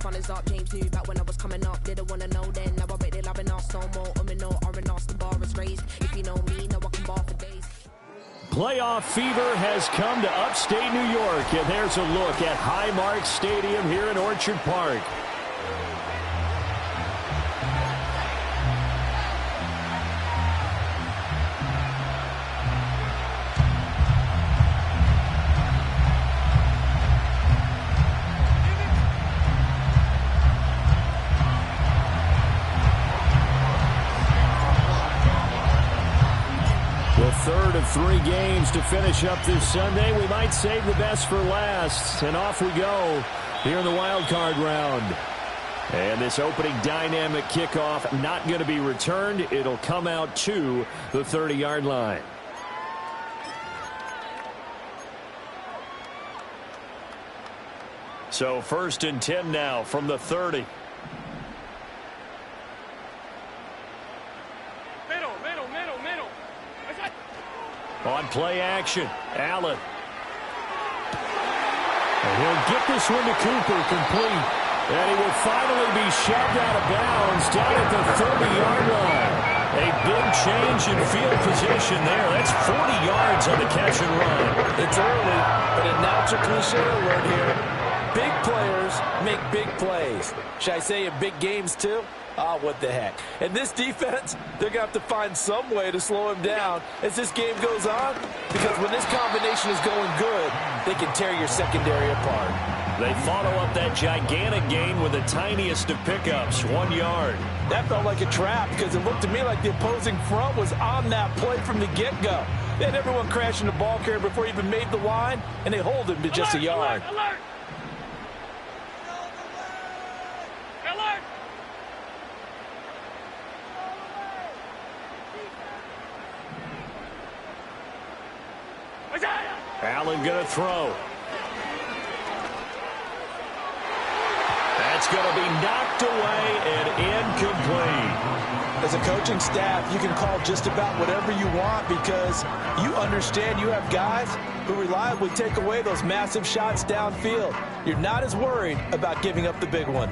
fun is up. James knew back when I was coming up. Didn't wanna know then. Now I bet they loving us no more. No R&R's, the bar is raised. If you know me, now I can bar for days. Playoff fever has come to upstate New York, and there's a look at Highmark Stadium here in Orchard Park. Third of 3 games to finish up this Sunday. We might save the best for last. And off we go here in the wild card round. And this opening dynamic kickoff not going to be returned. It'll come out to the 30-yard line. So 1st and 10 now from the 30. On play action, Allen. And he'll get this one to Cooper, complete. And he will finally be shoved out of bounds down at the 30-yard line. A big change in field position there. That's 40 yards on the catch and run. It's early, but announcer cliche alert here. Big players make big plays. Should I say in big games too? Ah, what the heck. And this defense, they're going to have to find some way to slow him down as this game goes on, because when this combination is going good, they can tear your secondary apart. They follow up that gigantic gain with the tiniest of pickups, 1 yard. That felt like a trap because it looked to me like the opposing front was on that play from the get-go. They had everyone crashing the ball carrier before he even made the line, and they hold him to just a yard. Alert! Allen going to throw. That's going to be knocked away and incomplete. As a coaching staff, you can call just about whatever you want because you understand you have guys who reliably take away those massive shots downfield. You're not as worried about giving up the big one.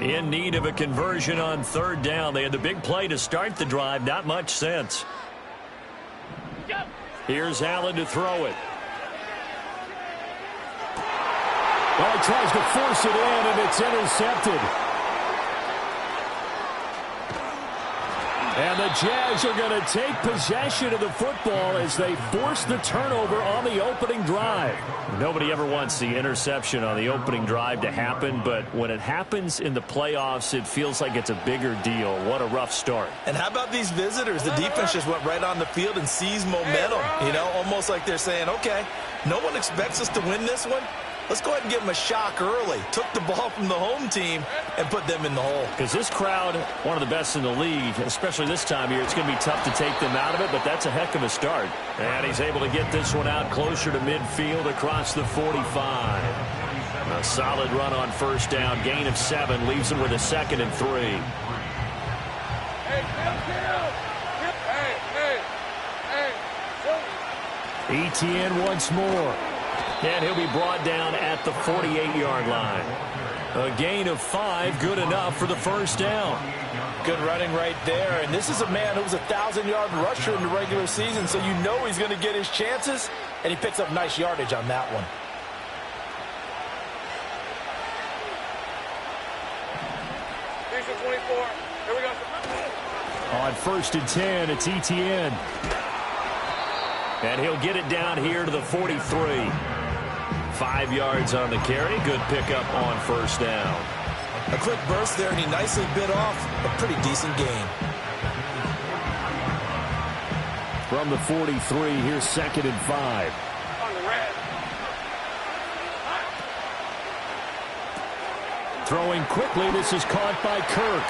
In need of a conversion on 3rd down. They had the big play to start the drive. Not much sense. Here's Allen to throw it. Well, he tries to force it in, and it's intercepted. And the Jags are going to take possession of the football as they force the turnover on the opening drive. Nobody ever wants the interception on the opening drive to happen, but when it happens in the playoffs, it feels like it's a bigger deal. What a rough start. And how about these visitors? The defense just went right on the field and seized momentum. You know, almost like they're saying, okay, no one expects us to win this one. Let's go ahead and give them a shock early. Took the ball from the home team and put them in the hole. Because this crowd, one of the best in the league, especially this time of year, it's going to be tough to take them out of it, but that's a heck of a start. And he's able to get this one out closer to midfield across the 45. A solid run on 1st down, gain of 7, leaves him with a 2nd and 3. Etienne once more. And he'll be brought down at the 48-yard line. A gain of 5, good enough for the 1st down. Good running right there. And this is a man who was a 1,000-yard rusher in the regular season, so you know he's going to get his chances, and he picks up nice yardage on that one. On 1st and 10, it's ETN. And he'll get it down here to the 43. 5 yards on the carry. Good pickup on 1st down. A quick burst there, and he nicely bit off a pretty decent gain. From the 43, here's 2nd and 5. Throwing quickly, this is caught by Kirk.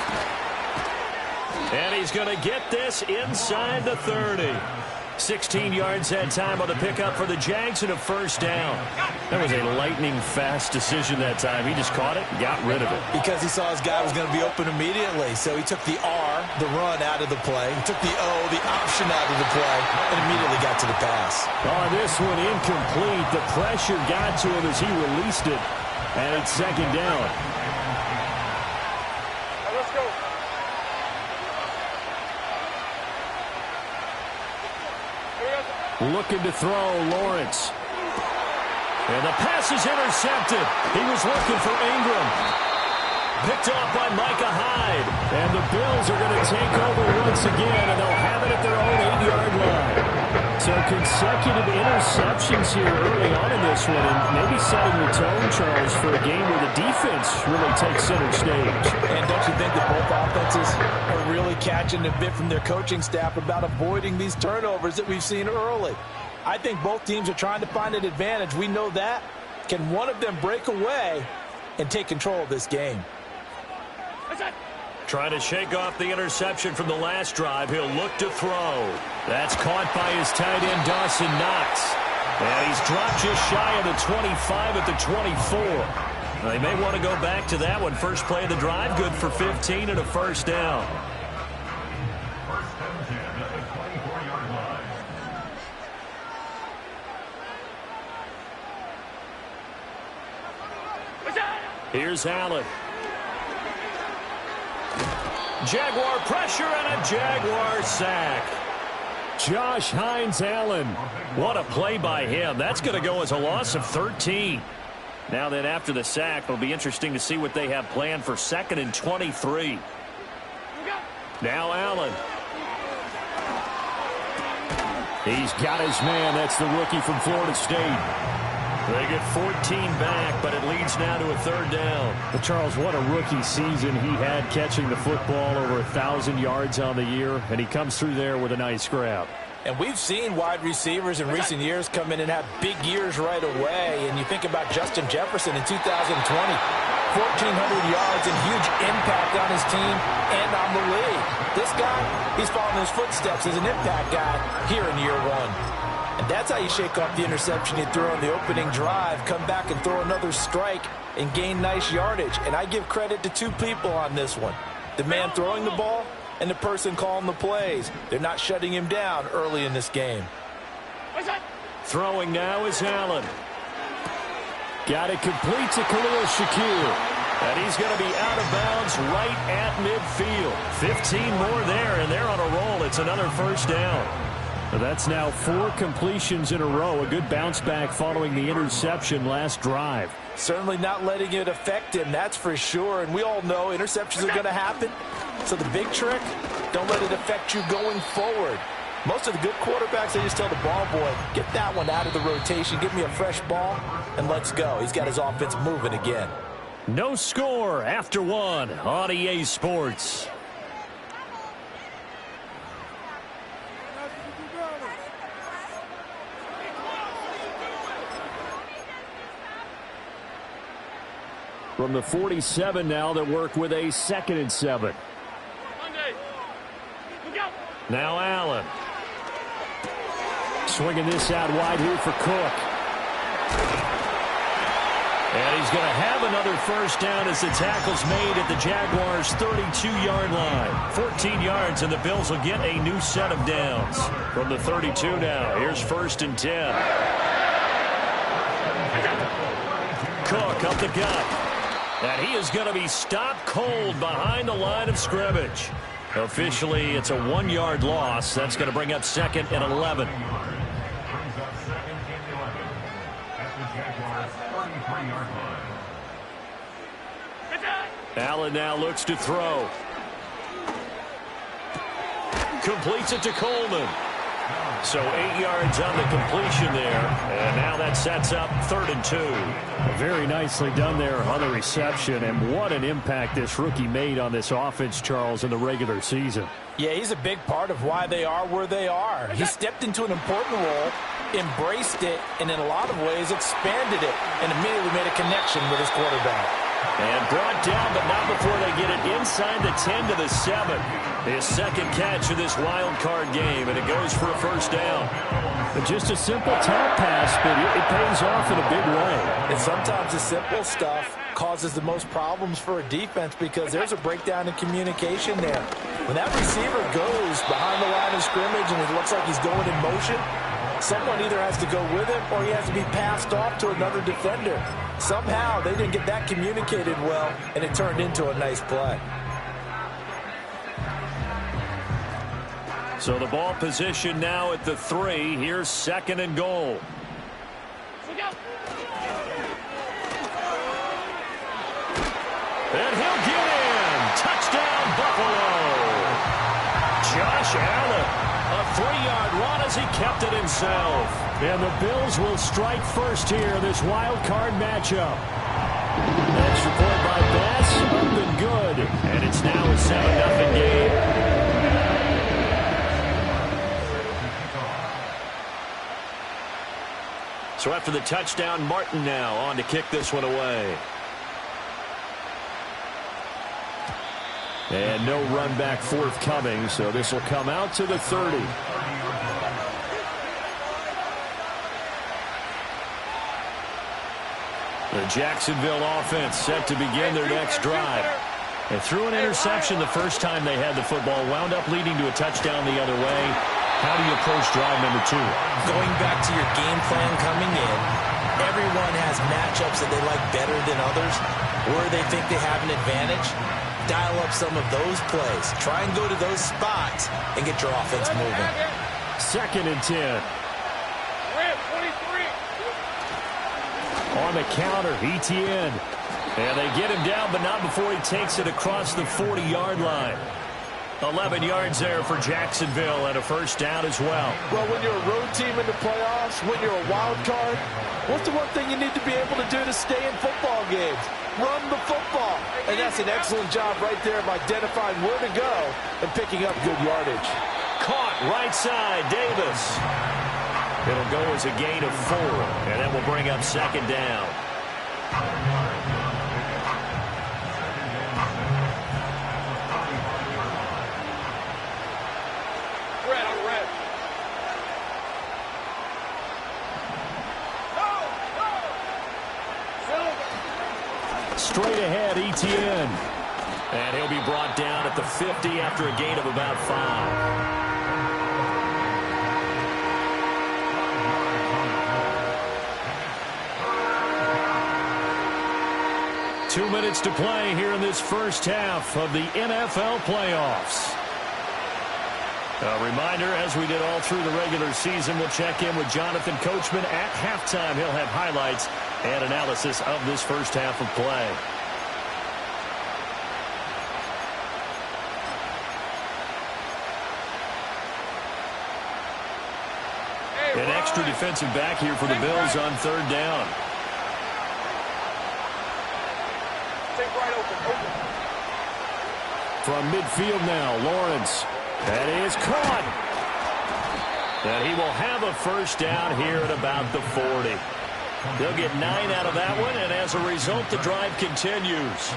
And he's going to get this inside the 30. 16 yards that time on the pickup for the Jags and a 1st down. That was a lightning-fast decision that time. He just caught it and got rid of it. Because he saw his guy was going to be open immediately. So he took the R, the run, out of the play. He took the O, the option, out of the play, and immediately got to the pass. Oh, this one incomplete. The pressure got to him as he released it. And it's 2nd down. Looking to throw, Lawrence. And the pass is intercepted. He was looking for Ingram. Picked off by Micah Hyde. And the Bills are going to take over once again, and they'll have it at their own 8-yard line. So consecutive interceptions here early on in this one, and maybe setting the tone, Charles, for a game where the defense really takes center stage. And don't you think that both offenses are really catching a bit from their coaching staff about avoiding these turnovers that we've seen early? I think both teams are trying to find an advantage. We know that. Can one of them break away and take control of this game? Trying to shake off the interception from the last drive. He'll look to throw. That's caught by his tight end, Dawson Knox. And he's dropped just shy of the 25 at the 24. They may want to go back to that one. First play of the drive, good for 15 and a 1st down. Here's Allen. Jaguar pressure and a Jaguar sack. Josh Hines-Allen. What a play by him. That's going to go as a loss of 13. Now then, after the sack, it'll be interesting to see what they have planned for 2nd and 23. Now Allen. He's got his man. That's the rookie from Florida State. They get 14 back, but it leads now to a 3rd down. But Charles, what a rookie season he had, catching the football over 1,000 yards on the year, and he comes through there with a nice grab. And we've seen wide receivers in recent years come in and have big years right away. And you think about Justin Jefferson in 2020, 1,400 yards and huge impact on his team and on the league. This guy, he's following his footsteps as an impact guy here in year 1. And that's how you shake off the interception you throw on the opening drive, come back and throw another strike and gain nice yardage. And I give credit to 2 people on this one. The man throwing the ball and the person calling the plays. They're not shutting him down early in this game. Throwing now is Allen. Got it complete to Khalil Shakir. And he's going to be out of bounds right at midfield. 15 more there, and they're on a roll. It's another 1st down. That's now 4 completions in a row. A good bounce back following the interception last drive. Certainly not letting it affect him, that's for sure. And we all know interceptions are going to happen. So the big trick, don't let it affect you going forward. Most of the good quarterbacks, they just tell the ball boy, get that one out of the rotation, give me a fresh ball, and let's go. He's got his offense moving again. No score after 1 on EA Sports. From the 47 now, that work with a 2nd and 7. Now Allen. Swinging this out wide here for Cook. And he's going to have another 1st down as the tackle's made at the Jaguars' 32-yard line. 14 yards, and the Bills will get a new set of downs. From the 32 now, here's 1st and 10. Cook up the gut. And he is going to be stopped cold behind the line of scrimmage. Officially, it's a 1-yard loss. That's going to bring up 2nd and 11. Allen now looks to throw. completes it to Coleman. So 8 yards on the completion there, and now that sets up 3rd and 2. Very nicely done there on the reception, and what an impact this rookie made on this offense, Charles, in the regular season. Yeah, he's a big part of why they are where they are. He stepped into an important role, embraced it, and in a lot of ways expanded it, and immediately made a connection with his quarterback. And brought down, but not before they get it inside the 10 to the 7. His second catch of this wild card game, and it goes for a first down. Just a simple tap pass, but it pays off in a big way. And sometimes the simple stuff causes the most problems for a defense because there's a breakdown in communication there. When that receiver goes behind the line of scrimmage and it looks like he's going in motion, someone either has to go with him or he has to be passed off to another defender. Somehow they didn't get that communicated well, and it turned into a nice play. So the ball position now at the 3. Here's 2nd and goal. And he'll get in. Touchdown, Buffalo. Josh Allen, a 3-yard run as he kept it himself. And the Bills will strike first here, this wild card matchup. Extra point by Bass, up and good. And it's now a 7-0 game. So after the touchdown, Martin now on to kick this one away. And no run back forthcoming, so this will come out to the 30. The Jacksonville offense set to begin their next drive. They threw an interception the first time they had the football, wound up leading to a touchdown the other way. How do you approach drive number 2? Going back to your game plan coming in, everyone has matchups that they like better than others, where they think they have an advantage. Dial up some of those plays. Try and go to those spots and get your offense moving. 2nd and 10. On the counter, Etienne. And they get him down, but not before he takes it across the 40-yard line. 11 yards there for Jacksonville and a first down as well. Well, when you're a road team in the playoffs, when you're a wild card, what's the one thing you need to be able to do to stay in football games? Run the football. And that's an excellent job right there of identifying where to go and picking up good yardage. Caught right side, Davis. It'll go as a gain of 4, and that will bring up 2nd down. Straight ahead, Etienne. And he'll be brought down at the 50 after a gain of about 5. 2 minutes to play here in this first half of the NFL playoffs. A reminder, as we did all through the regular season, we'll check in with Jonathan Coachman at halftime. He'll have highlights and analysis of this first half of play. An extra defensive back here for the Bills on 3rd down. From midfield now, Lawrence. And he is caught. And he will have a first down here at about the 40. They'll get 9 out of that one, and as a result, the drive continues.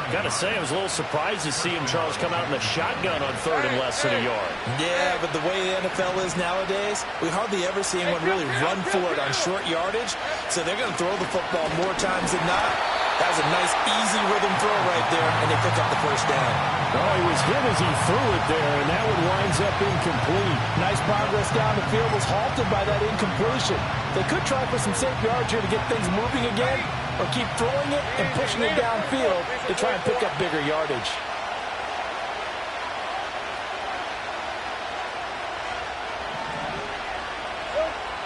Got to say, I was a little surprised to see him, Charles, come out in the shotgun on 3rd and less than a yard. Yeah, but the way the NFL is nowadays, we hardly ever see anyone really run for it on short yardage, so they're going to throw the football more times than not. That was a nice, easy rhythm throw right there, and they pick up the first down. Oh, he was hit as he threw it there, and that one winds up incomplete. Nice progress down the field, was halted by that incompletion. They could try for some safe yards here to get things moving again, or keep throwing it and pushing it downfield to try and pick up bigger yardage.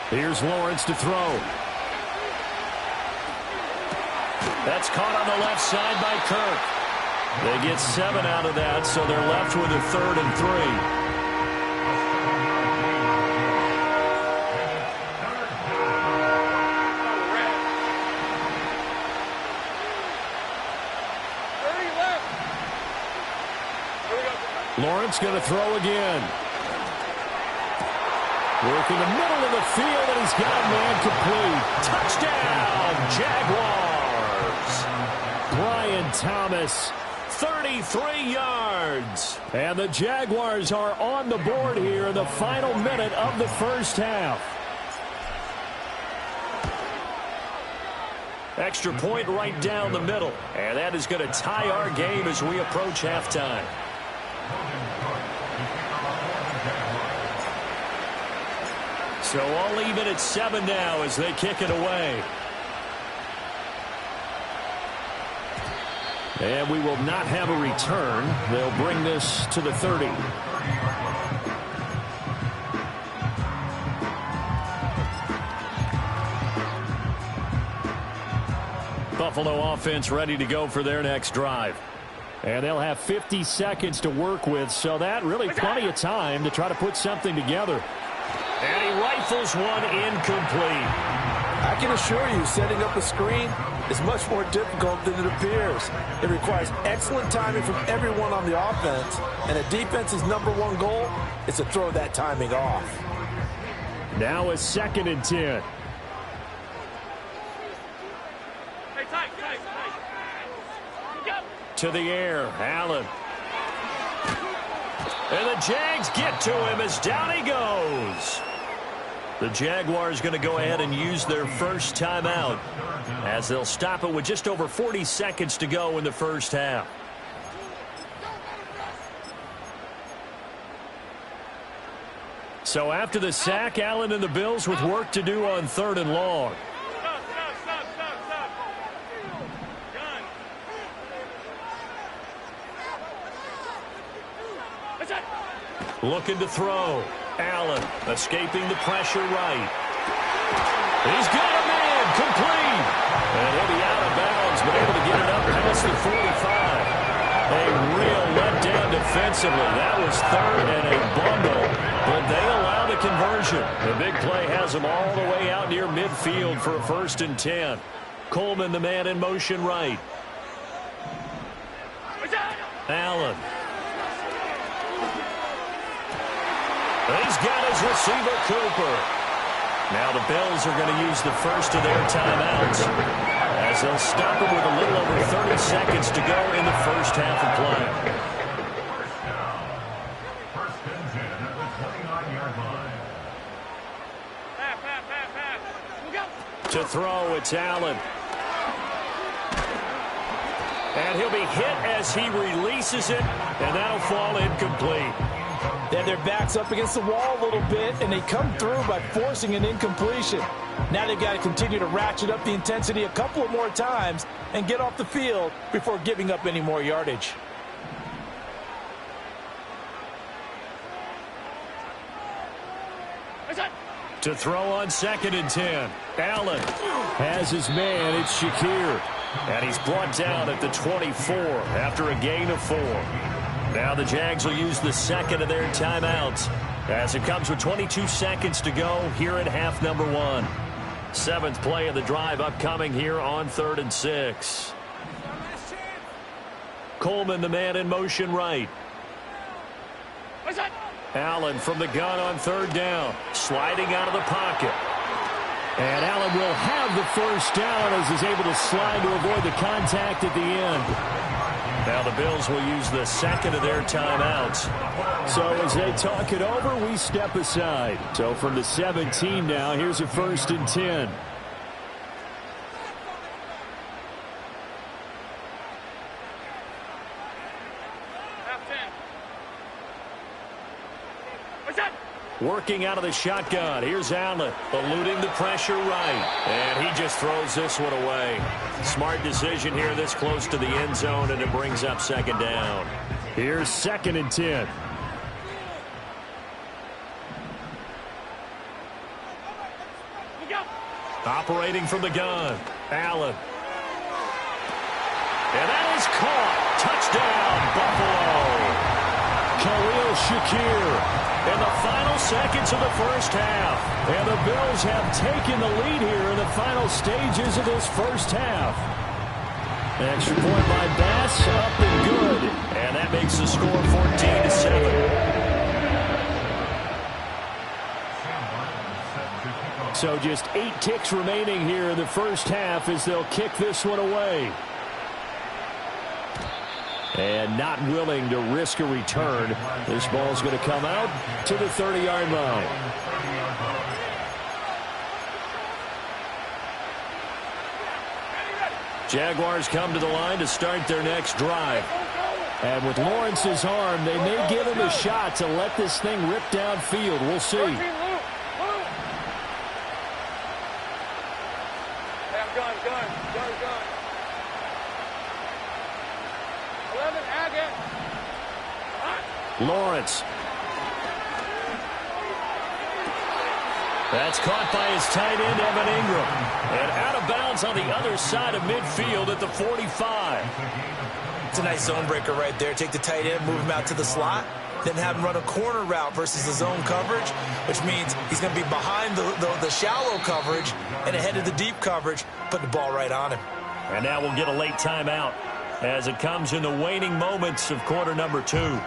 Here's Lawrence to throw. That's caught on the left side by Kirk. They get 7 out of that, so they're left with a 3rd and 3. Lawrence going to throw again. Working the middle of the field, and he's got a man complete. Touchdown, Jaguars. Brian Thomas, 33 yards. And the Jaguars are on the board here in the final minute of the first half. Extra point right down the middle. And that is going to tie our game as we approach halftime. So all even at 7 now as they kick it away. And we will not have a return. They'll bring this to the 30. Buffalo offense ready to go for their next drive. And they'll have 50 seconds to work with, so that really plenty of time to try to put something together. And he rifles one incomplete. I can assure you, setting up a screen is much more difficult than it appears. It requires excellent timing from everyone on the offense, and a defense's #1 goal is to throw that timing off. Now a 2nd and 10. To the air, Allen. And the Jags get to him as down he goes. The Jaguars going to go ahead and use their first timeout as they'll stop it with just over 40 seconds to go in the first half. So after the sack, Allen and the Bills with work to do on 3rd and long. Looking to throw. Allen escaping the pressure right. He's got a man complete. And he'll be out of bounds, but able to get it up past the 45. A real letdown defensively. That was 3rd and a bundle, but they allow the conversion. The big play has them all the way out near midfield for a 1st and 10. Coleman, the man in motion right. Allen. He's got his receiver, Cooper. Now the Bills are going to use the first of their timeouts as they'll stop him with a little over 30 seconds to go in the first half of play. To throw, it's Allen. And he'll be hit as he releases it, and that'll fall incomplete. They have their backs up against the wall a little bit, and they come through by forcing an incompletion. Now they've got to continue to ratchet up the intensity a couple of more times and get off the field before giving up any more yardage. To throw on 2nd and 10. Allen has his man. It's Shakir. And he's brought down at the 24 after a gain of 4. Now the Jags will use the 2nd of their timeouts as it comes with 22 seconds to go here in half number 1. 7th play of the drive upcoming here on 3rd and 6. Coleman, the man in motion right. Allen from the gun on 3rd down. Sliding out of the pocket. And Allen will have the first down as he's able to slide to avoid the contact at the end. Now the Bills will use the 2nd of their timeouts. So as they talk it over, we step aside. So from the 17 now, here's a 1st and 10. Working out of the shotgun. Here's Allen, eluding the pressure right. And he just throws this one away. Smart decision here this close to the end zone, and it brings up 2nd down. Here's 2nd and 10. Operating from the gun. Allen. And that is caught. Touchdown, Buffalo. Khalil Shakir in the final seconds of the first half. And the Bills have taken the lead here in the final stages of this first half. Extra point by Bass, up and good. And that makes the score 14-7. So just 8 ticks remaining here in the first half as they'll kick this one away. And not willing to risk a return. This ball's going to come out to the 30-yard line. Jaguars come to the line to start their next drive. And with Lawrence's arm, they may give him a shot to let this thing rip downfield. We'll see. Lawrence. That's caught by his tight end, Evan Ingram. And out of bounds on the other side of midfield at the 45. It's a nice zone breaker right there. Take the tight end, move him out to the slot, then have him run a corner route versus the zone coverage, which means he's going to be behind the shallow coverage and ahead of the deep coverage, put the ball right on him. And now we'll get a late timeout as it comes in the waning moments of quarter number 2.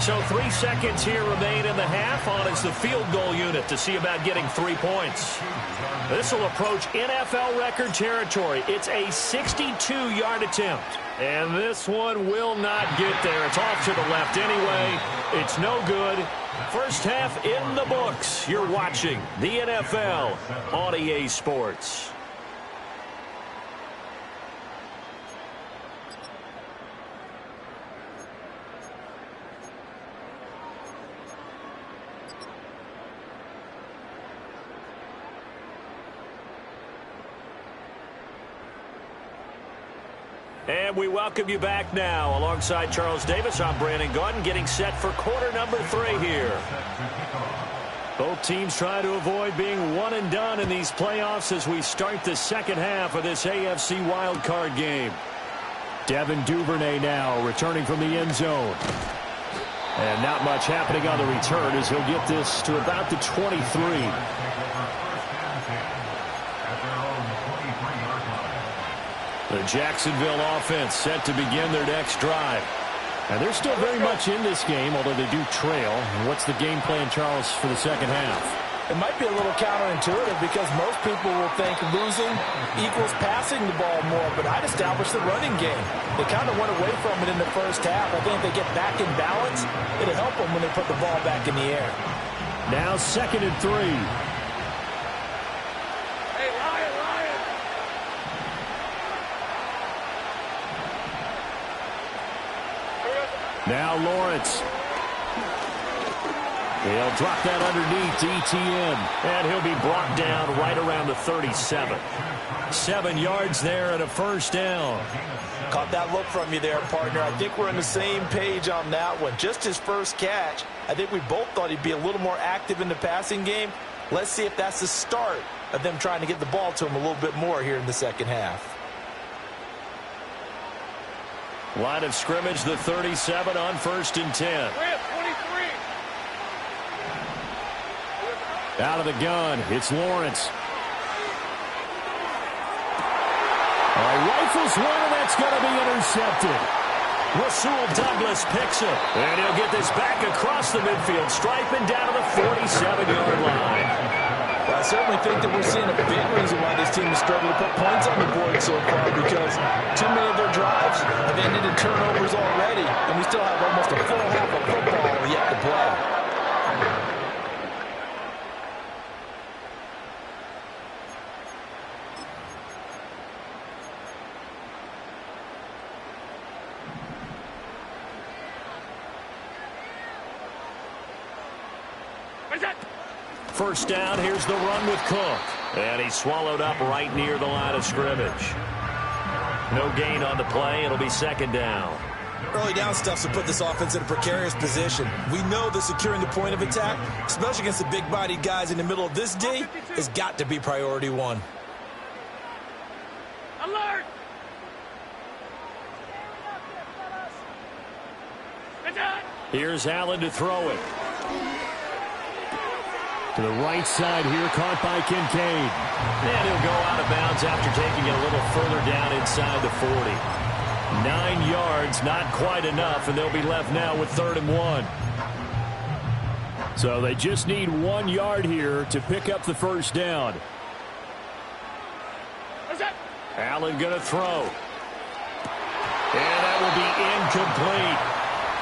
So 3 seconds here remain in the half. On is the field goal unit to see about getting 3 points. This will approach NFL record territory. It's a 62-yard attempt. And this one will not get there. It's off to the left anyway. It's no good. First half in the books. You're watching the NFL on EA Sports. And we welcome you back now. Alongside Charles Davis, I'm Brandon Gaudin, getting set for quarter number 3 here. Both teams try to avoid being one and done in these playoffs as we start the second half of this AFC wildcard game. Devin Duvernay now returning from the end zone. And not much happening on the return as he'll get this to about the 23. The Jacksonville offense set to begin their next drive. And they're still very much in this game, although they do trail. And what's the game plan, Charles, for the second half? It might be a little counterintuitive because most people will think losing equals passing the ball more, but I'd establish the running game. They kind of went away from it in the first half. I think if they get back in balance, it'll help them when they put the ball back in the air. Now 2nd and 3. Now Lawrence. He'll drop that underneath to ETN. And he'll be brought down right around the 37. 7 yards there and a first down. Caught that look from you there, partner. I think we're on the same page on that one. Just his first catch. I think we both thought he'd be a little more active in the passing game. Let's see if that's the start of them trying to get the ball to him a little bit more here in the second half. Line of scrimmage, the 37 on 1st and 10. Out of the gun, it's Lawrence. Rifles one, and that's going to be intercepted. Rasul Douglas picks it, and he'll get this back across the midfield stripe and down to the 47-yard line. Well, I certainly think that we're seeing a big reason why this team is struggling to put points on the board so far, because too many of their drives have ended in turnovers already, and we still have almost a full half of football yet to play. First down, here's the run with Cook. And he's swallowed up right near the line of scrimmage. No gain on the play. It'll be 2nd down. Early down stuff's to put this offense in a precarious position. We know that securing the point of attack, especially against the big-bodied guys in the middle of this D, has got to be priority 1. Alert! Here's Allen to throw it. To the right side here, caught by Kincaid. And he'll go out of bounds after taking it a little further down inside the 40. 9 yards, not quite enough, and they'll be left now with 3rd and 1. So they just need 1 yard here to pick up the first down. Allen going to throw. And that will be incomplete.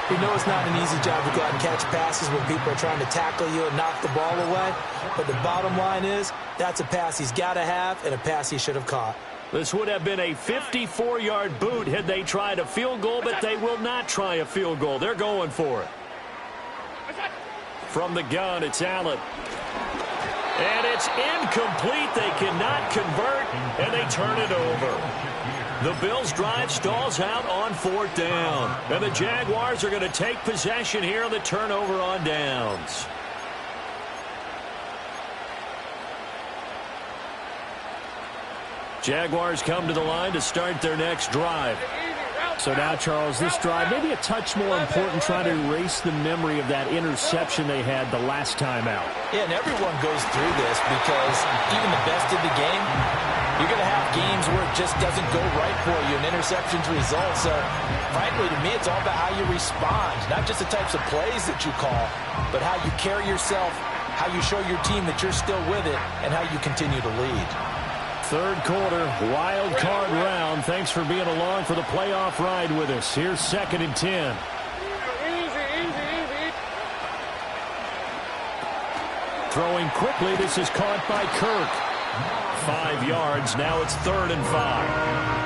You know it's not an easy job to go out and catch passes when people are trying to tackle you and knock the ball away. But the bottom line is, that's a pass he's got to have and a pass he should have caught. This would have been a 54-yard boot had they tried a field goal, but they will not try a field goal. They're going for it. From the gun, it's Allen. And it's incomplete. They cannot convert, and they turn it over. The Bills' drive stalls out on 4th down. And the Jaguars are going to take possession here on the turnover on downs. Jaguars come to the line to start their next drive. So now, Charles, this drive maybe a touch more important, trying to erase the memory of that interception they had the last time out. Yeah, and everyone goes through this because even the best of the game, you're going to have games where it just doesn't go right for you and interceptions result. So, frankly, to me, it's all about how you respond, not just the types of plays that you call, but how you carry yourself, how you show your team that you're still with it, and how you continue to lead. 3rd quarter, wild card round. Thanks for being along for the playoff ride with us. Here's 2nd and 10. Throwing quickly, this is caught by Kirk. 5 yards, now it's 3rd and 5.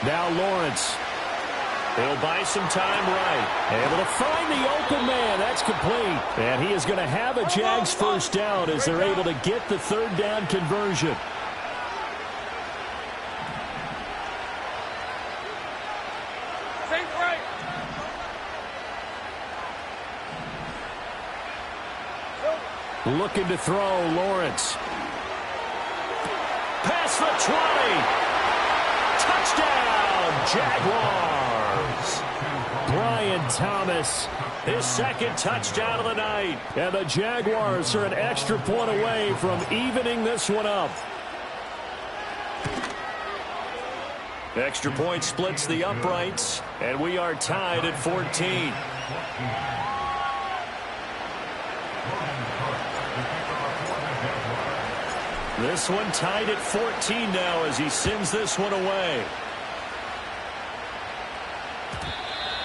Now Lawrence. He'll buy some time right. Able to find the open man. That's complete. And he is going to have a Jags first down as they're able to get the 3rd down conversion. Looking to throw, Lawrence. Past the 20. Touchdown, Jaguars. Brian Thomas, his 2nd touchdown of the night. And the Jaguars are an extra point away from evening this one up. Extra point splits the uprights, and we are tied at 14. This one tied at 14 now as he sends this one away.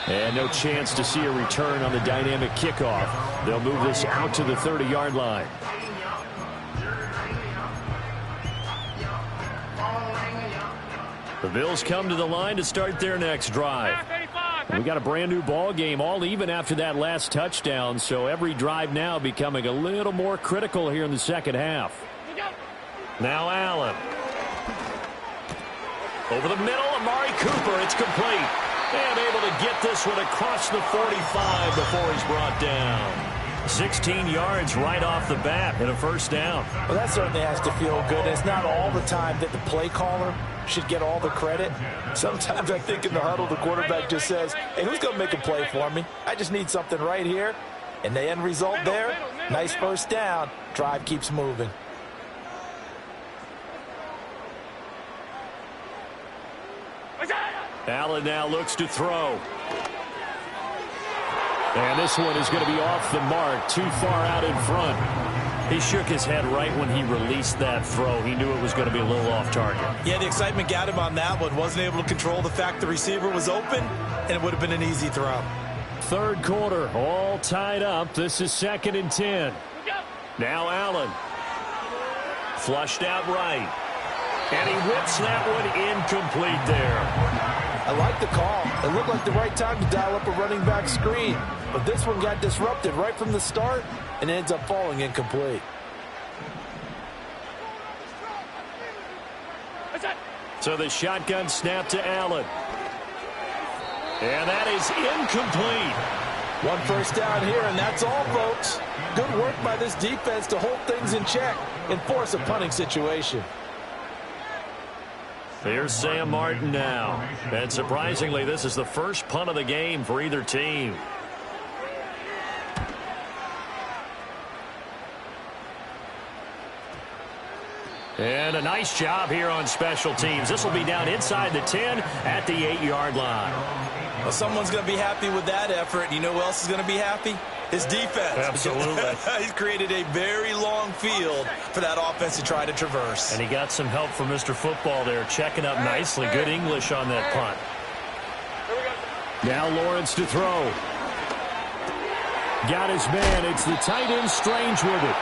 And no chance to see a return on the dynamic kickoff. They'll move this out to the 30-yard line. The Bills come to the line to start their next drive. We got a brand new ball game, all even after that last touchdown, so every drive now becoming a little more critical here in the second half. Now Allen. Over the middle, Amari Cooper. It's complete. And able to get this one across the 45 before he's brought down. 16 yards right off the bat and a first down. Well, that certainly has to feel good. It's not all the time that the play caller should get all the credit. Sometimes I think in the huddle, the quarterback just says, hey, who's going to make a play for me? I just need something right here. And the end result there, nice first down. Drive keeps moving. Allen now looks to throw. And this one is going to be off the mark, too far out in front. He shook his head right when he released that throw. He knew it was going to be a little off target. Yeah, the excitement got him on that one. Wasn't able to control the fact the receiver was open, and it would have been an easy throw. 3rd quarter, all tied up. This is 2nd and 10. Now Allen. Flushed out right. And he whips that one incomplete there. I like the call. It looked like the right time to dial up a running back screen. But this one got disrupted right from the start and ends up falling incomplete. So the shotgun snap to Allen. And that is incomplete. One first down here, and that's all, folks. Good work by this defense to hold things in check and force a punting situation. Here's Sam Martin now. And surprisingly, this is the first punt of the game for either team. And a nice job here on special teams. This will be down inside the 10 at the 8-yard line. Well, someone's going to be happy with that effort. You know who else is going to be happy? His defense. Absolutely. He's created a very long field for that offense to try to traverse. And he got some help from Mr. Football there, checking up nicely. Good English on that punt. Now Lawrence to throw. Got his man. It's the tight end Strange with it.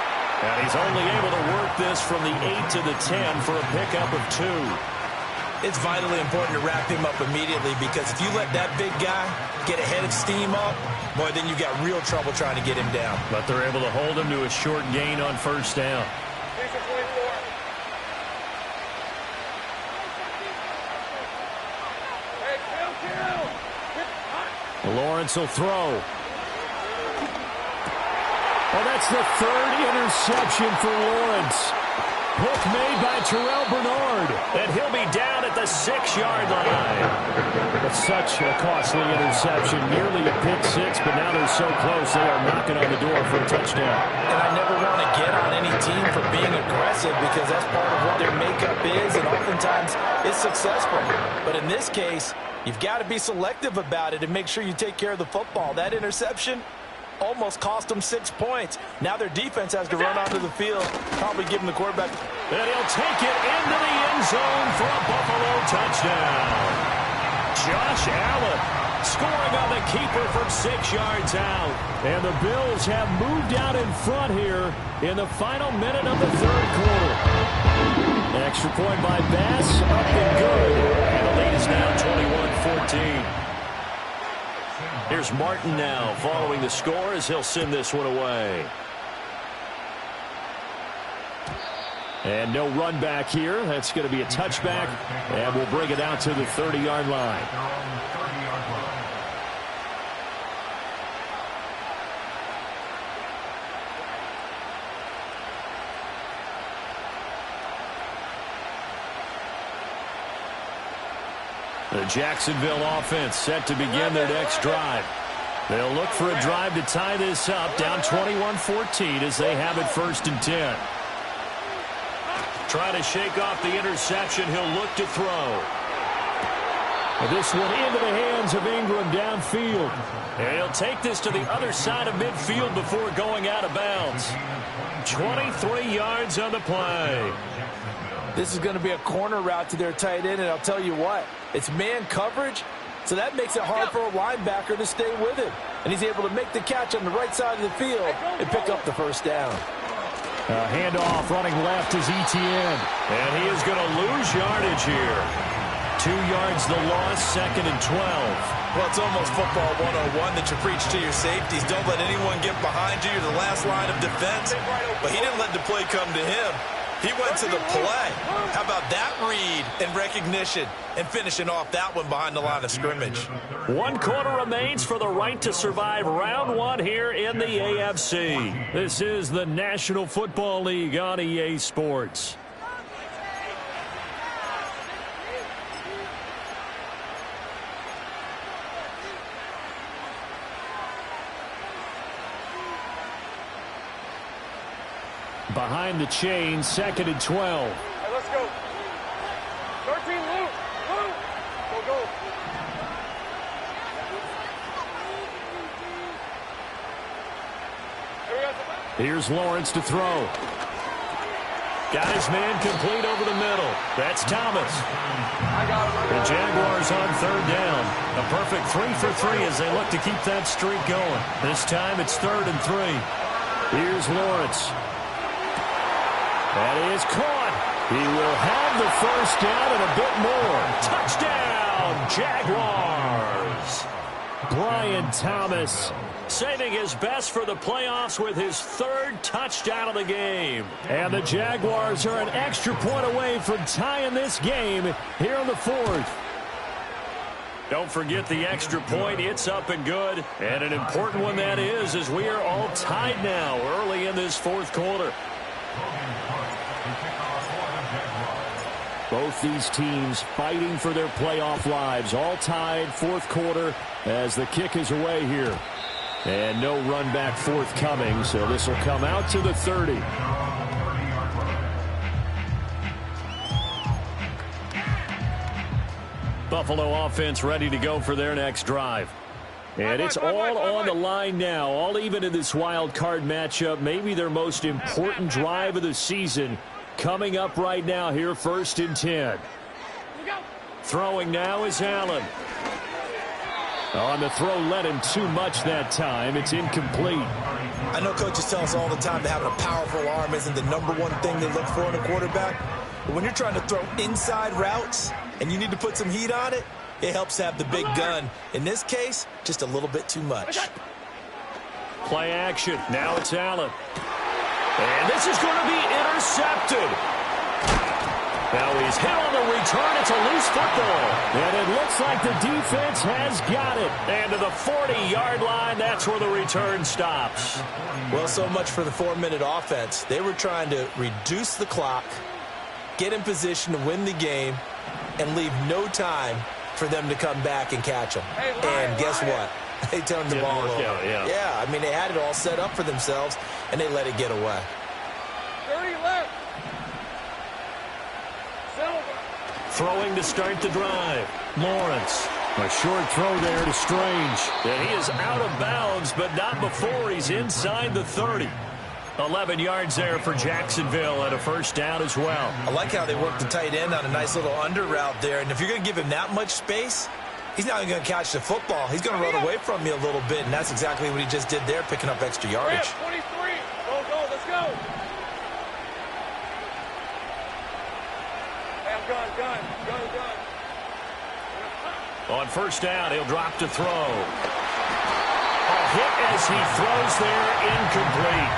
And he's only able to work this from the 8 to the 10 for a pickup of 2. It's vitally important to wrap him up immediately, because if you let that big guy get ahead of steam up, boy, then you've got real trouble trying to get him down. But they're able to hold him to a short gain on first down. Lawrence will throw. Well, that's the third interception for Lawrence. Hook made by Terrell Bernard. And he'll be down at the 6-yard line. That's such a costly interception. Nearly a pick six, but now they're so close they are knocking on the door for a touchdown. And I never want to get on any team for being aggressive, because that's part of what their makeup is, and oftentimes it's successful. But in this case, you've got to be selective about it and make sure you take care of the football. That interception almost cost them 6 points. Now their defense has to run onto the field, probably give them the quarterback. And he'll take it into the end zone for a Buffalo touchdown. Josh Allen scoring on the keeper from 6 yards out. And the Bills have moved out in front here in the final minute of the third quarter. An extra point by Bass, up and good. And the lead is now 21-14. Here's Martin now following the score as he'll send this one away. And no run back here. That's going to be a touchback, and we'll bring it out to the 30-yard line. The Jacksonville offense set to begin their next drive. They'll look for a drive to tie this up, down 21-14 as they have it 1st and 10. Trying to shake off the interception, he'll look to throw. This one into the hands of Ingram downfield. And he'll take this to the other side of midfield before going out of bounds. 23 yards on the play. This is going to be a corner route to their tight end, and I'll tell you what, it's man coverage, so that makes it hard for a linebacker to stay with him. And he's able to make the catch on the right side of the field and pick up the first down. Handoff running left is Etienne. And he is going to lose yardage here. 2 yards the loss, 2nd and 12. Well, it's almost football 101 that you preach to your safeties. Don't let anyone get behind you. You're the last line of defense. But he didn't let the play come to him. He went to the play. How about that read and recognition and finishing off that one behind the line of scrimmage? 1 quarter remains for the right to survive round 1 here in the AFC. This is the National Football League on EA Sports. Behind the chain, 2nd and 12. All right, let's go. 13, Luke. Luke. Go, go. Here's Lawrence to throw. Got his man complete over the middle. That's Thomas. The Jaguars on 3rd down. A perfect 3 for 3 as they look to keep that streak going. This time it's 3rd and 3. Here's Lawrence. That is caught. He will have the first down and a bit more. Touchdown, Jaguars. Brian Thomas saving his best for the playoffs with his 3rd touchdown of the game. And the Jaguars are an extra point away from tying this game here in the 4th. Don't forget the extra point. It's up and good. And an important one that is, as we are all tied now early in this fourth quarter. Both these teams fighting for their playoff lives. All tied fourth quarter as the kick is away here. And no run back forthcoming, so this will come out to the 30. Buffalo offense ready to go for their next drive. And it's all on the line now, all even in this wild card matchup. Maybe their most important drive of the season coming up right now here, 1st and 10. Throwing now is Allen. On the throw, led him too much that time. It's incomplete. I know coaches tell us all the time that having a powerful arm isn't the #1 thing they look for in a quarterback. But when you're trying to throw inside routes and you need to put some heat on it, it helps have the big gun. In this case, just a little bit too much. Play action. Now it's Allen. And this is going to be intercepted. Now he's hit on the return. It's a loose football. And it looks like the defense has got it. And to the 40-yard line, that's where the return stops. Well, so much for the 4-minute offense. They were trying to reduce the clock, get in position to win the game, and leave no time for them to come back and catch them. And guess what? They turned the ball over. Yeah, I mean, they had it all set up for themselves, and they let it get away. 30 left. Throwing to start the drive. Lawrence. A short throw there to Strange. And he is out of bounds, but not before he's inside the 30. 11 yards there for Jacksonville and a first down as well. I like how they worked the tight end on a nice little under route there. And if you're going to give him that much space, he's not even going to catch the football. He's going to run away from you a little bit, and that's exactly what he just did there, picking up extra yardage. 23. Go, let's go. Hey, gun. On first down, he'll drop to throw. A hit as he throws there, incomplete.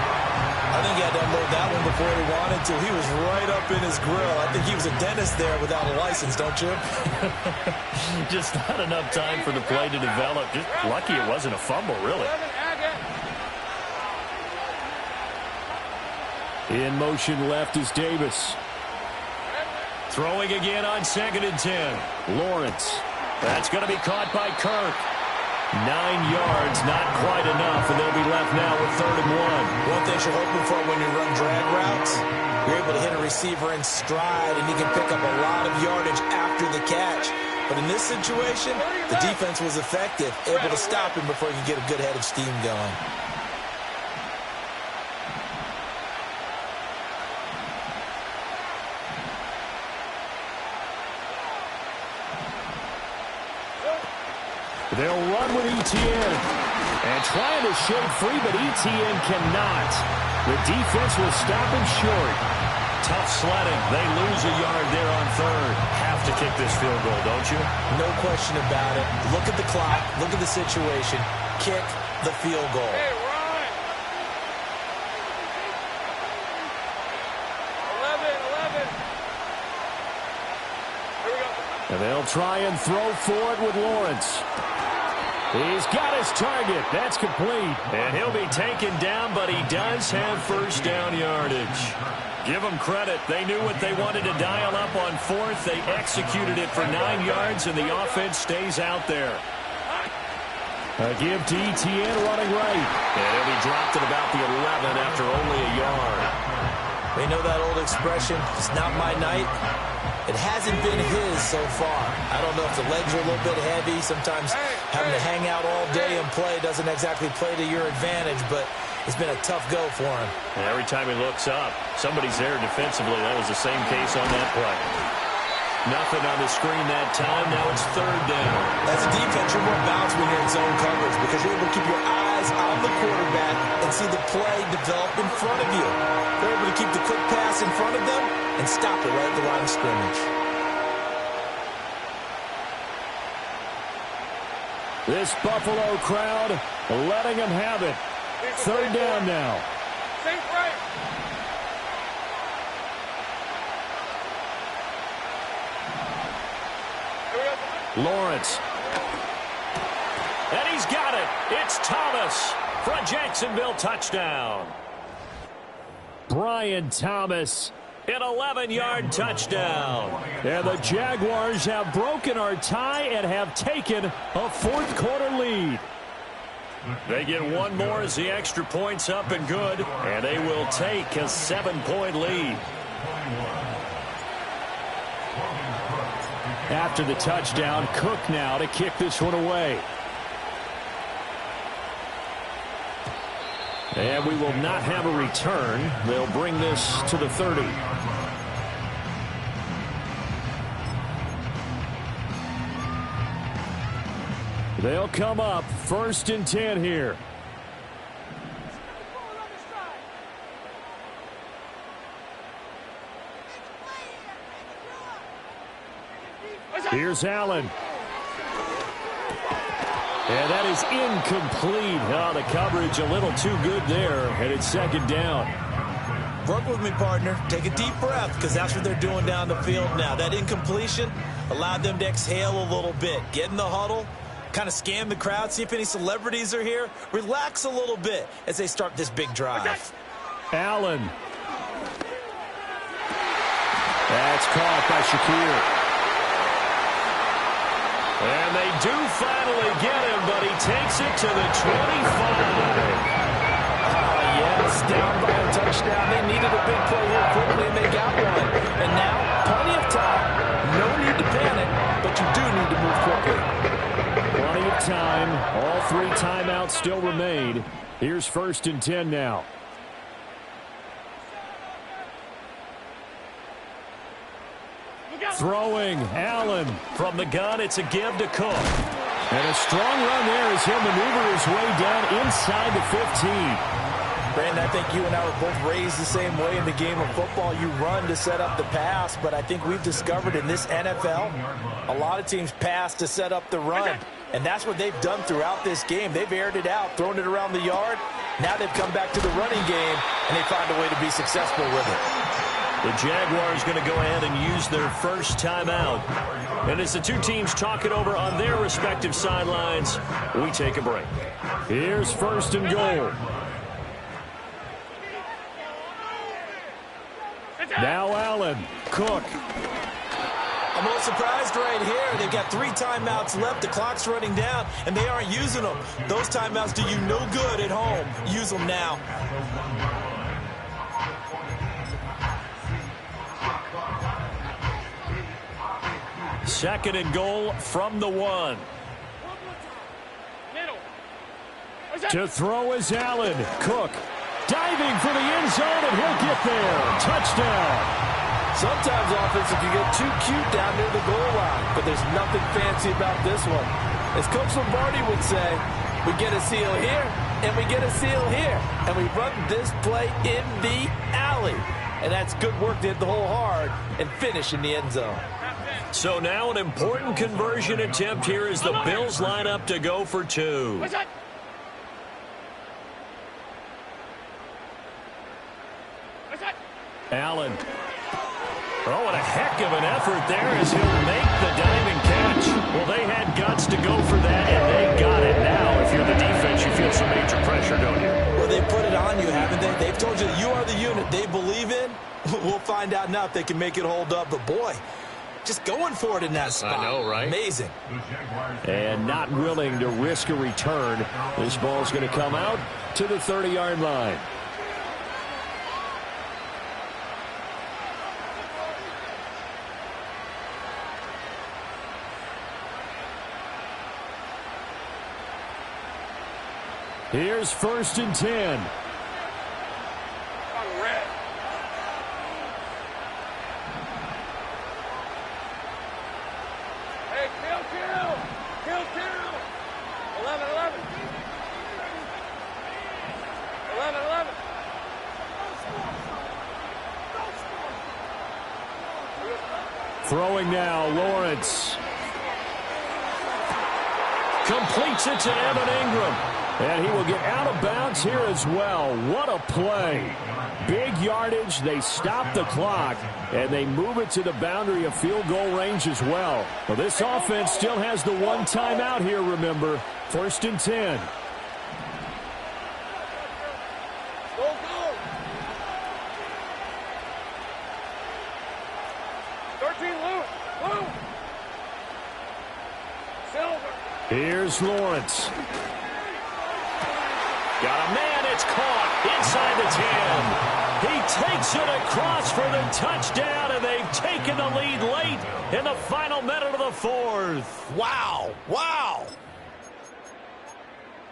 I think he had to unload that one before he wanted to. He was right up in his grill. I think he was a dentist there without a license, don't you? Just not enough time for the play to develop. Just lucky it wasn't a fumble, really. In motion left is Davis. Throwing again on 2nd and 10. Lawrence. That's going to be caught by Kirk. 9 yards, not quite enough, and they'll be left now with 3rd and 1. One thing you're hoping for when you run drag routes, you're able to hit a receiver in stride, and he can pick up a lot of yardage after the catch. But in this situation, the defense was effective, able to stop him before he could get a good head of steam going. They'll run with Etienne. And trying to shake free, but Etienne cannot. The defense will stop him short. Tough sledding. They lose a yard there on 3rd. Have to kick this field goal, don't you? No question about it. Look at the clock. Look at the situation. Kick the field goal. Hey, Ryan. 11. Here we go. And they'll try and throw for it with Lawrence. He's got his target. That's complete. And he'll be taken down, but he does have first down yardage. Give them credit. They knew what they wanted to dial up on 4th. They executed it for 9 yards, and the offense stays out there. A give to Etienne running right. And he'll be dropped at about the 11 after only a yard. They know that old expression, it's not my night. It hasn't been his so far. I don't know if the legs are a little bit heavy. Sometimes having to hang out all day and play doesn't exactly play to your advantage, but it's been a tough go for him. And every time he looks up, somebody's there defensively. That was the same case on that play. Nothing on the screen that time. Now it's 3rd down. As a defense, you're more balanced when you're in zone coverage because you're able to keep your eyes on the quarterback and see the play develop in front of you. They're able to keep the quick pass in front of them and stop it right at the line of scrimmage. This Buffalo crowd letting them have it. 3rd down now. Safe right. Lawrence It's Thomas for a Jacksonville touchdown. Brian Thomas. An 11-yard touchdown. And the Jaguars have broken our tie and have taken a fourth-quarter lead. They get one more as the extra point's up and good, and they will take a 7-point lead. After the touchdown, Cook now to kick this one away. And we will not have a return. They'll bring this to the 30. They'll come up 1st and 10 here. Here's Allen. And that is incomplete. Oh, the coverage a little too good there, and it's 2nd down. Work with me, partner. Take a deep breath, because that's what they're doing down the field now. That incompletion allowed them to exhale a little bit. Get in the huddle, kind of scan the crowd, see if any celebrities are here. Relax a little bit as they start this big drive. Allen. That's caught by Shakir. And they do finally get him, but he takes it to the 25. Yes, down by a touchdown. They needed a big play here quickly, and they got one. And now, plenty of time. No need to panic, but you do need to move quickly. Plenty of time. All 3 timeouts still remain. Here's 1st and 10 now. Throwing, Allen. From the gun, it's a give to Cook. And a strong run there as he'll maneuver his way down inside the 15. Brandon, I think you and I were both raised the same way in the game of football. You run to set up the pass, but I think we've discovered in this NFL, a lot of teams pass to set up the run. And that's what they've done throughout this game. They've aired it out, thrown it around the yard. Now they've come back to the running game, and they find a way to be successful with it. The Jaguars going to go ahead and use their first timeout. And as the two teams talk it over on their respective sidelines, we take a break. Here's 1st and goal. Now Allen. Cook. I'm a little surprised right here. They've got 3 timeouts left. The clock's running down, and they aren't using them. Those timeouts do you no good at home. Use them now. Second and goal from the 1. To throw is Allen. Cook diving for the end zone, and he'll get there. Touchdown. Sometimes offense, if you get too cute down near the goal line, but there's nothing fancy about this one. As Coach Lombardi would say, we get a seal here, and we get a seal here, and we run this play in the alley. And that's good work to hit the hole hard and finish in the end zone. So now an important conversion attempt here as the Bills line up to go for 2. Allen. Oh, and a heck of an effort there as he'll make the diving catch. Well, they had guts to go for that, and they got it. Now, if you're the defense, you feel some major pressure, don't you? Well, they put it on you, haven't they? They've told you that you are the unit they believe in. We'll find out now if they can make it hold up. But, boy, just going for it in that spot. I know, right? Amazing. And not willing to risk a return. This ball's going to come out to the 30-yard line. Here's 1st and 10. Hey, kill. 11. 11. Throwing now, Lawrence. Completes it to Evan Ingram. And he will get out of bounds here as well. What a play. Big yardage. They stop the clock, and they move it to the boundary of field goal range as well. Well, this offense still has the 1 timeout here, remember. 1st and 10. 13 loose. Loose. Silver. Here's Lawrence. Got a man, it's caught inside the 10. He takes it across for the touchdown, and they've taken the lead late in the final minute of the fourth. Wow. Wow.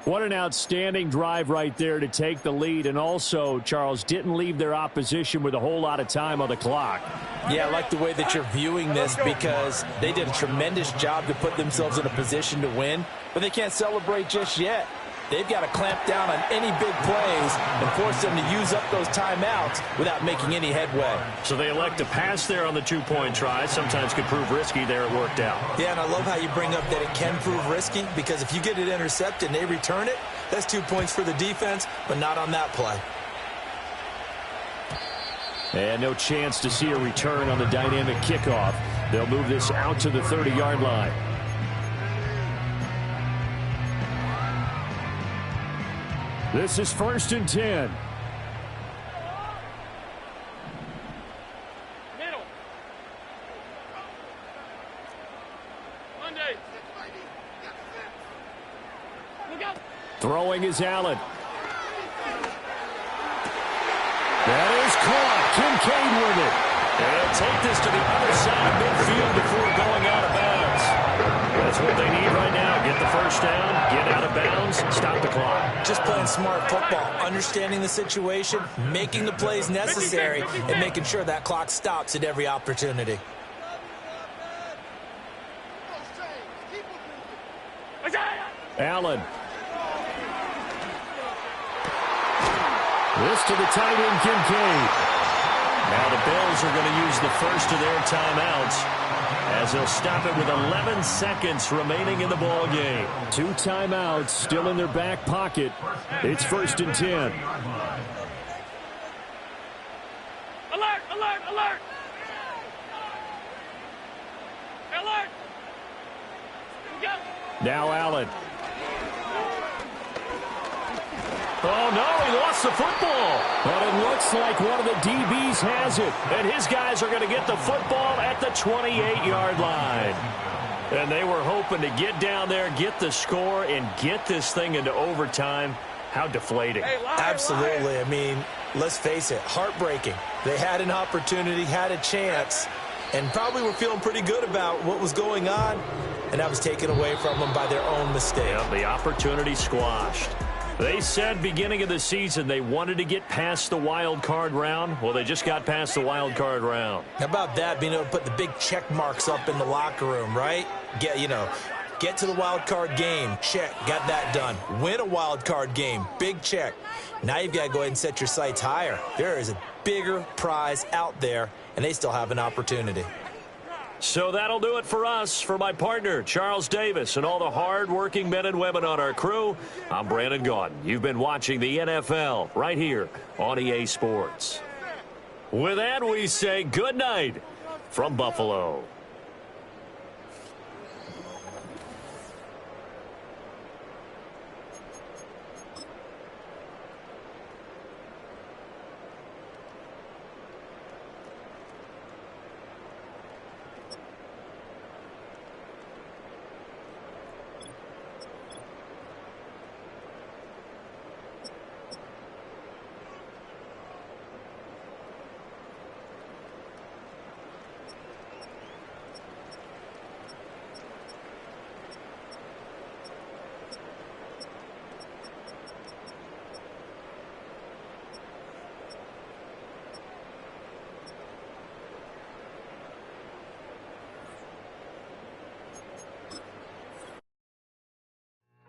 What an outstanding drive right there to take the lead, and also, Charles, didn't leave their opposition with a whole lot of time on the clock. Yeah, I like the way that you're viewing this because they did a tremendous job to put themselves in a position to win, but they can't celebrate just yet. They've got to clamp down on any big plays and force them to use up those timeouts without making any headway. So they elect to pass there on the two-point try. Sometimes could prove risky. There it worked out. Yeah, and I love how you bring up that it can prove risky because if you get it intercepted and they return it, that's 2 points for the defense, but not on that play. And no chance to see a return on the dynamic kickoff. They'll move this out to the 30-yard line. This is 1st and 10. Middle. Monday. Look out. Throwing is Allen. That is caught. Kincaid with it. They'll take this to the other side of midfield before going out of bounds. That's what they need right now. Get the first down, get out of bounds, stop the clock. Just playing smart football, understanding the situation, making the plays necessary, and making sure that clock stops at every opportunity. Allen. This to the tight end, Kincaid. Now the Bills are going to use the first of their timeouts as they'll stop it with 11 seconds remaining in the ball game. 2 timeouts still in their back pocket. It's 1st and 10. Alert, alert, alert. Alert. Go. Now Allen. Oh, no, he lost the football. But it looks like one of the DBs has it. And his guys are going to get the football at the 28-yard line. And they were hoping to get down there, get the score, and get this thing into overtime. How deflating. Hey, Absolutely. I mean, let's face it, heartbreaking. They had an opportunity, had a chance, and probably were feeling pretty good about what was going on, and that was taken away from them by their own mistake. Yeah, the opportunity squashed. They said beginning of the season they wanted to get past the wild card round. Well, they just got past the wild card round. How about that, being able to put the big check marks up in the locker room, right? Get to the wild card game. Check. Got that done. Win a wild card game. Big check. Now you've got to go ahead and set your sights higher. There is a bigger prize out there, and they still have an opportunity. So that'll do it for us. For my partner, Charles Davis, and all the hard-working men and women on our crew, I'm Brandon Gaudin. You've been watching the NFL right here on EA Sports. With that, we say good night from Buffalo.